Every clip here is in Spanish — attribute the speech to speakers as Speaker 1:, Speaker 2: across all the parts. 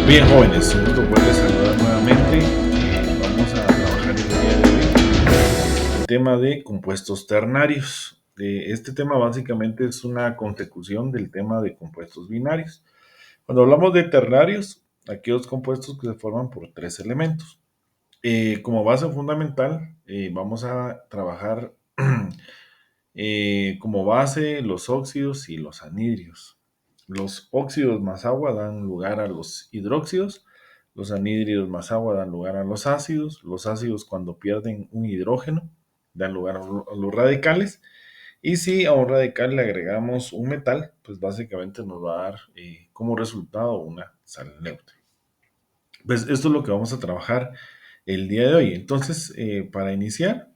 Speaker 1: Bien, jóvenes, un gusto poderles saludar nuevamente. Vamos a trabajar el día de hoy el tema de compuestos ternarios. Este tema básicamente es una consecución del tema de compuestos binarios. Cuando hablamos de ternarios, aquellos compuestos que se forman por tres elementos. Como base fundamental, vamos a trabajar como base los óxidos y los anhidrios. Los óxidos más agua dan lugar a los hidróxidos, los anhidridos más agua dan lugar a los ácidos cuando pierden un hidrógeno dan lugar a los radicales, y si a un radical le agregamos un metal, pues básicamente nos va a dar como resultado una sal neutra. Pues esto es lo que vamos a trabajar el día de hoy. Entonces, para iniciar,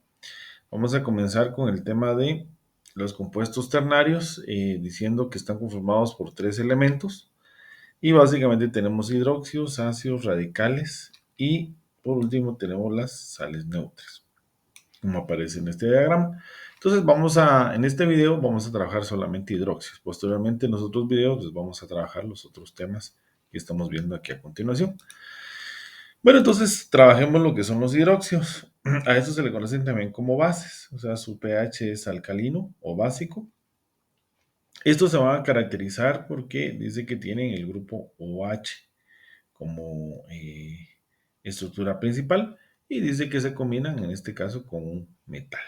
Speaker 1: vamos a comenzar con el tema de los compuestos ternarios, diciendo que están conformados por tres elementos y básicamente tenemos hidróxidos, ácidos, radicales y por último tenemos las sales neutras, como aparece en este diagrama. Entonces en este video vamos a trabajar solamente hidróxidos. Posteriormente en los otros videos les vamos a trabajar los otros temas que estamos viendo aquí a continuación. Bueno, entonces trabajemos lo que son los hidróxidos. A eso se le conocen también como bases, o sea, su pH es alcalino o básico. Estos se van a caracterizar porque dice que tienen el grupo OH como estructura principal y dice que se combinan en este caso con un metal.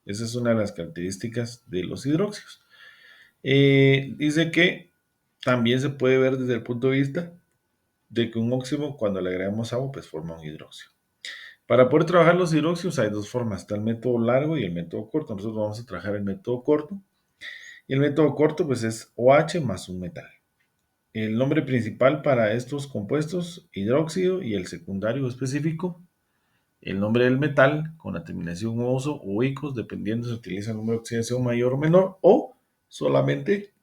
Speaker 1: Esa es una de las características de los hidróxidos. Dice que también se puede ver desde el punto de vista de que un óxido cuando le agregamos agua pues forma un hidróxido. Para poder trabajar los hidróxidos hay dos formas, está el método largo y el método corto. Nosotros vamos a trabajar el método corto. Y el método corto pues es OH más un metal. El nombre principal para estos compuestos, hidróxido, y el secundario específico, el nombre del metal con la terminación oso o icos, dependiendo si se utiliza el número de oxidación mayor o menor, o solamente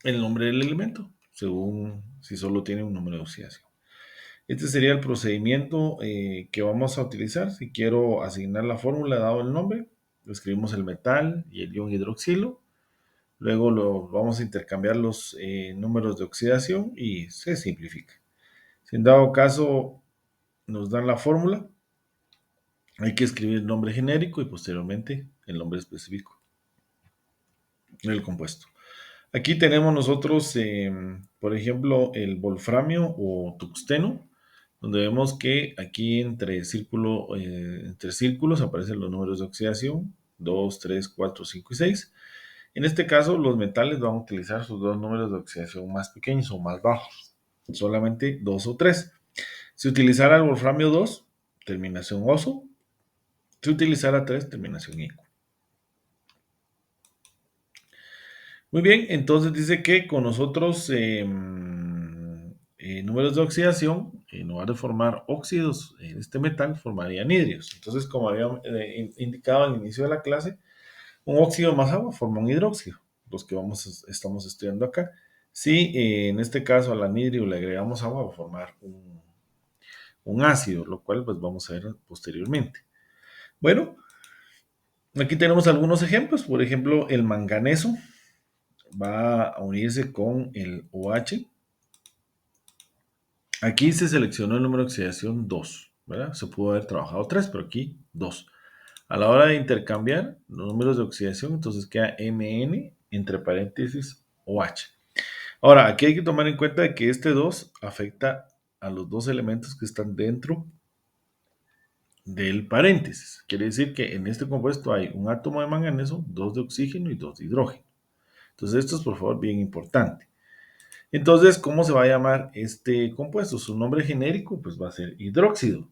Speaker 1: el nombre del elemento, según si solo tiene un número de oxidación. Este sería el procedimiento que vamos a utilizar. Si quiero asignar la fórmula dado el nombre, escribimos el metal y el ion hidroxilo. Luego vamos a intercambiar los números de oxidación y se simplifica. Si en dado caso nos dan la fórmula, hay que escribir el nombre genérico y posteriormente el nombre específico del compuesto. Aquí tenemos nosotros, por ejemplo, el wolframio o tuxteno, donde vemos que aquí entre círculos aparecen los números de oxidación, 2, 3, 4, 5 y 6. En este caso, los metales van a utilizar sus dos números de oxidación más pequeños o más bajos, solamente 2 o 3. Si utilizara el wolframio 2, terminación oso. Si utilizara 3, terminación ico. Muy bien, entonces dice que con nosotros números de oxidación, en lugar de formar óxidos en este metal, formaría anhidrios. Entonces, como había indicado al inicio de la clase, un óxido más agua forma un hidróxido, los que estamos estudiando acá. Si en este caso al anhidrio le agregamos agua, va a formar un ácido, lo cual pues vamos a ver posteriormente. Bueno, aquí tenemos algunos ejemplos. Por ejemplo, el manganeso va a unirse con el OH. Aquí se seleccionó el número de oxidación 2, ¿verdad? Se pudo haber trabajado 3, pero aquí 2. A la hora de intercambiar los números de oxidación, entonces queda Mn entre paréntesis OH. Ahora, aquí hay que tomar en cuenta que este 2 afecta a los dos elementos que están dentro del paréntesis. Quiere decir que en este compuesto hay un átomo de manganeso, 2 de oxígeno y 2 de hidrógeno. Entonces, esto es por favor bien importante. Entonces, ¿cómo se va a llamar este compuesto? Su nombre genérico pues va a ser hidróxido.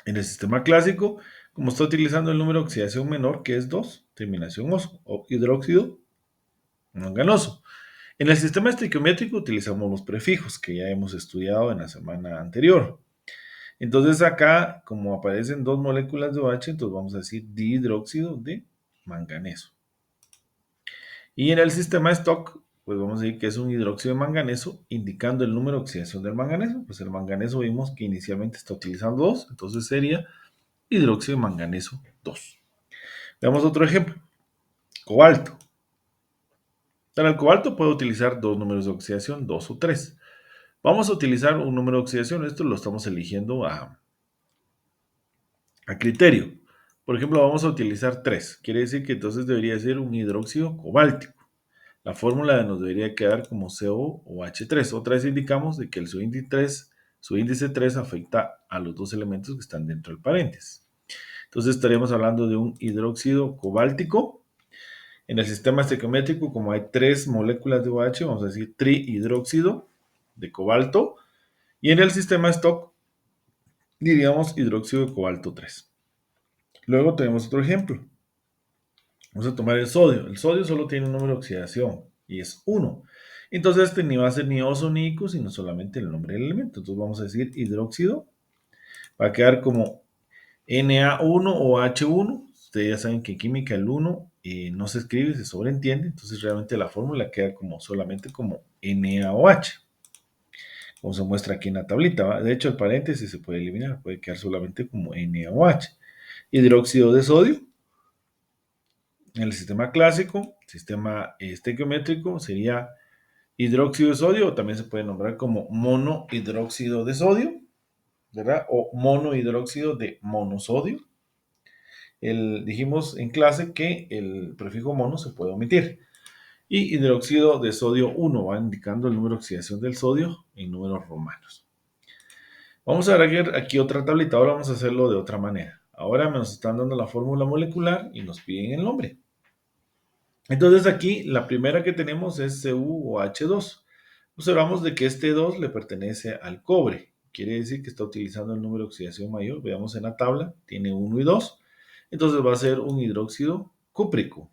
Speaker 1: En el sistema clásico, como está utilizando el número de oxidación menor, que es 2, terminación oso, o hidróxido manganoso. En el sistema estequiométrico utilizamos los prefijos que ya hemos estudiado en la semana anterior. Entonces acá, como aparecen dos moléculas de OH, entonces vamos a decir dihidróxido de manganeso. Y en el sistema Stock, pues vamos a decir que es un hidróxido de manganeso, indicando el número de oxidación del manganeso. Pues el manganeso vimos que inicialmente está utilizando 2, entonces sería hidróxido de manganeso 2. Veamos otro ejemplo. Cobalto. Para el cobalto puede utilizar dos números de oxidación, 2 o 3. Vamos a utilizar un número de oxidación, esto lo estamos eligiendo a criterio. Por ejemplo, vamos a utilizar 3. Quiere decir que entonces debería ser un hidróxido cobáltico. La fórmula nos debería quedar como COOH3. Otra vez indicamos de que su índice 3 afecta a los dos elementos que están dentro del paréntesis. Entonces estaríamos hablando de un hidróxido cobáltico. En el sistema estequiométrico, como hay 3 moléculas de OH, vamos a decir trihidróxido de cobalto. Y en el sistema Stock diríamos hidróxido de cobalto 3. Luego tenemos otro ejemplo. Vamos a tomar el sodio. El sodio solo tiene un número de oxidación y es 1. Entonces este ni va a ser ni oso ni ico, sino solamente el nombre del elemento. Entonces vamos a decir hidróxido. Va a quedar como Na1 o H1. Ustedes ya saben que en química el 1 no se escribe, se sobreentiende. Entonces realmente la fórmula queda como solamente como NaOH. Como se muestra aquí en la tablita. ¿Va? De hecho el paréntesis se puede eliminar. Puede quedar solamente como NaOH. Hidróxido de sodio. En el sistema clásico, sistema estequiométrico, sería hidróxido de sodio, o también se puede nombrar como monohidróxido de sodio, ¿verdad? O monohidróxido de monosodio. Dijimos en clase que el prefijo mono se puede omitir. Y hidróxido de sodio 1 va indicando el número de oxidación del sodio en números romanos. Vamos a ver aquí otra tablita, ahora vamos a hacerlo de otra manera. Ahora nos están dando la fórmula molecular y nos piden el nombre. Entonces aquí la primera que tenemos es CuOH2. Observamos de que este 2 le pertenece al cobre. Quiere decir que está utilizando el número de oxidación mayor. Veamos en la tabla, tiene 1 y 2. Entonces va a ser un hidróxido cúprico.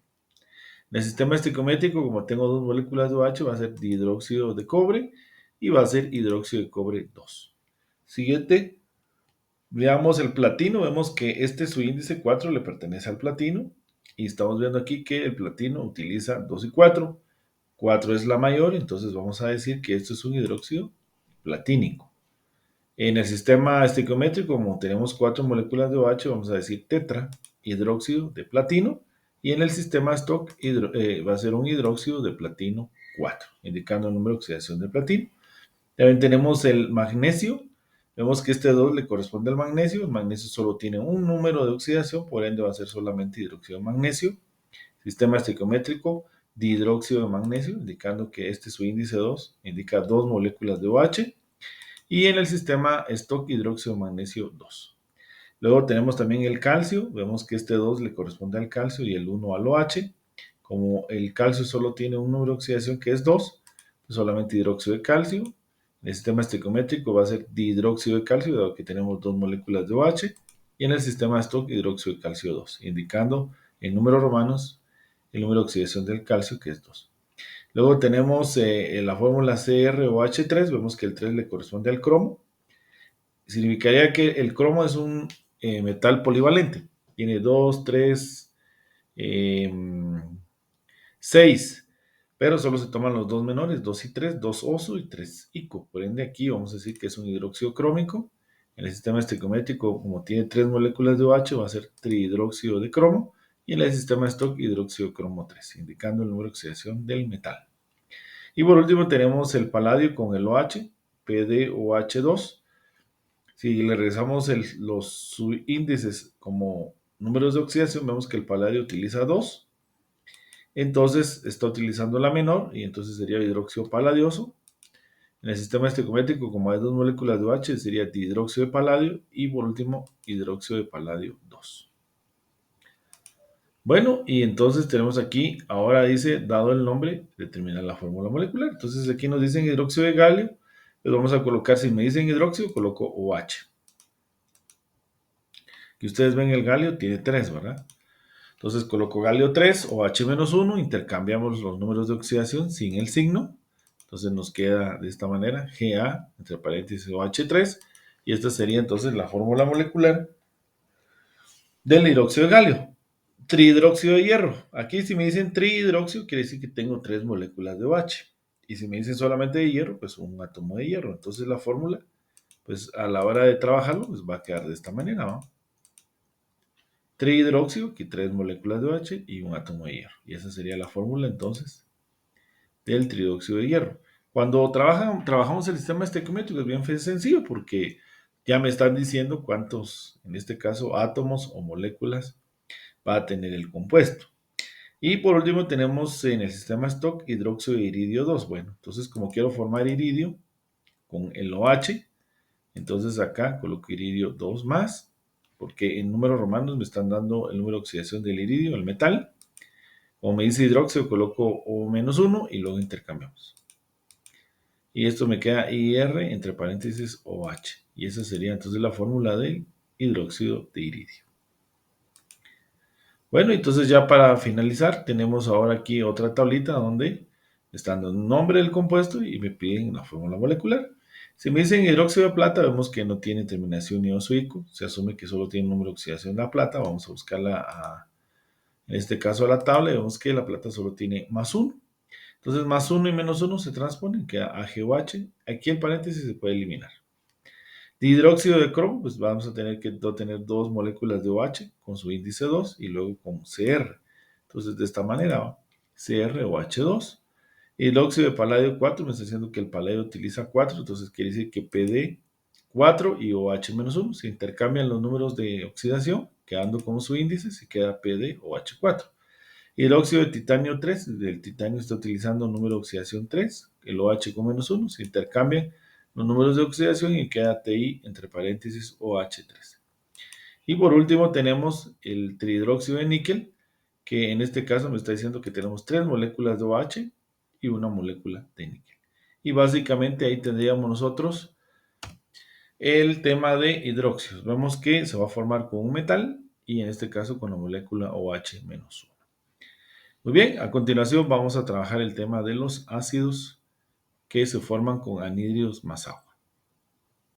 Speaker 1: En el sistema estequiométrico, como tengo dos moléculas de OH, va a ser dihidróxido de cobre y va a ser hidróxido de cobre 2. Siguiente, veamos el platino. Vemos que su índice 4 le pertenece al platino. Y estamos viendo aquí que el platino utiliza 2 y 4. 4 es la mayor, entonces vamos a decir que esto es un hidróxido platínico. En el sistema estequiométrico, como tenemos 4 moléculas de OH, vamos a decir tetra hidróxido de platino. Y en el sistema Stock va a ser un hidróxido de platino 4, indicando el número de oxidación de platino. También tenemos el magnesio. Vemos que este 2 le corresponde al magnesio. El magnesio solo tiene un número de oxidación, por ende va a ser solamente hidróxido de magnesio. Sistema estequiométrico, dihidróxido de magnesio, indicando que su índice 2 indica 2 moléculas de OH. Y en el sistema Stock, hidróxido de magnesio 2. Luego tenemos también el calcio. Vemos que este 2 le corresponde al calcio y el 1 al OH. Como el calcio solo tiene un número de oxidación que es 2, pues solamente hidróxido de calcio. En el sistema estequiométrico va a ser dihidróxido de calcio, dado que tenemos 2 moléculas de OH. Y en el sistema Stock, hidróxido de calcio 2, indicando en números romanos el número de oxidación del calcio, que es 2. Luego tenemos la fórmula CrOH3, vemos que el 3 le corresponde al cromo. Significaría que el cromo es un metal polivalente. Tiene 2, 3, 6, pero solo se toman los dos menores, 2 y 3, 2 oso y 3 ico. Por ende aquí vamos a decir que es un hidróxido crómico. En el sistema estequiométrico, como tiene 3 moléculas de OH, va a ser trihidróxido de cromo. Y en el sistema Stock, hidróxido de cromo 3, indicando el número de oxidación del metal. Y por último tenemos el paladio con el OH, PdOH2. Si le regresamos los subíndices como números de oxidación, vemos que el paladio utiliza 2. Entonces está utilizando la menor y entonces sería hidróxido paladioso. En el sistema estequiométrico, como hay 2 moléculas de OH, sería dihidróxido de paladio y por último hidróxido de paladio 2. Bueno, y entonces tenemos aquí, ahora dice, dado el nombre, determinar la fórmula molecular. Entonces aquí nos dicen hidróxido de galio, pues vamos a colocar, si me dicen hidróxido, coloco OH. Que ustedes ven el galio tiene 3, ¿verdad? Entonces coloco galio 3, OH-1, intercambiamos los números de oxidación sin el signo. Entonces nos queda de esta manera, Ga, entre paréntesis OH3, y esta sería entonces la fórmula molecular del hidróxido de galio. Trihidróxido de hierro. Aquí si me dicen trihidróxido, quiere decir que tengo 3 moléculas de OH. Y si me dicen solamente de hierro, pues un átomo de hierro. Entonces la fórmula, pues a la hora de trabajarlo, pues va a quedar de esta manera, ¿no? Trihidróxido, que 3 moléculas de OH y un átomo de hierro. Y esa sería la fórmula entonces del tridóxido de hierro. Cuando trabajamos el sistema estequiométrico es bien sencillo porque ya me están diciendo cuántos, en este caso, átomos o moléculas va a tener el compuesto. Y por último tenemos en el sistema Stock hidróxido de iridio 2. Bueno, entonces como quiero formar iridio con el OH, entonces acá coloco iridio 2 más, porque en números romanos me están dando el número de oxidación del iridio, el metal. Como me dice hidróxido, coloco O-1 y luego intercambiamos. Y esto me queda IR entre paréntesis OH. Y esa sería entonces la fórmula del hidróxido de iridio. Bueno, entonces ya para finalizar, tenemos ahora aquí otra tablita donde están dando el nombre del compuesto y me piden la fórmula molecular. Si me dicen hidróxido de plata, vemos que no tiene terminación ionozoico. Se asume que solo tiene número de oxidación de la plata. Vamos a buscarla, en este caso, a la tabla y vemos que la plata solo tiene +1. Entonces, +1 y -1 se transponen, queda AgOH. Aquí el paréntesis se puede eliminar. Dihidróxido de cromo, pues vamos a tener que tener 2 moléculas de OH con su índice 2 y luego con CR. Entonces, de esta manera, ¿va? CrOH2. Hidróxido de paladio 4, me está diciendo que el paladio utiliza 4, entonces quiere decir que PD 4 y OH-1 se intercambian los números de oxidación, quedando como su índice, se queda PdOH4. Hidróxido de titanio 3, el titanio está utilizando un número de oxidación 3, el OH con -1, se intercambian los números de oxidación y queda Ti entre paréntesis OH3. Y por último tenemos el trihidróxido de níquel, que en este caso me está diciendo que tenemos 3 moléculas de OH y una molécula de níquel. Y básicamente ahí tendríamos nosotros el tema de hidróxidos. Vemos que se va a formar con un metal y en este caso con la molécula OH-1. Muy bien, a continuación vamos a trabajar el tema de los ácidos que se forman con anhidrios más agua.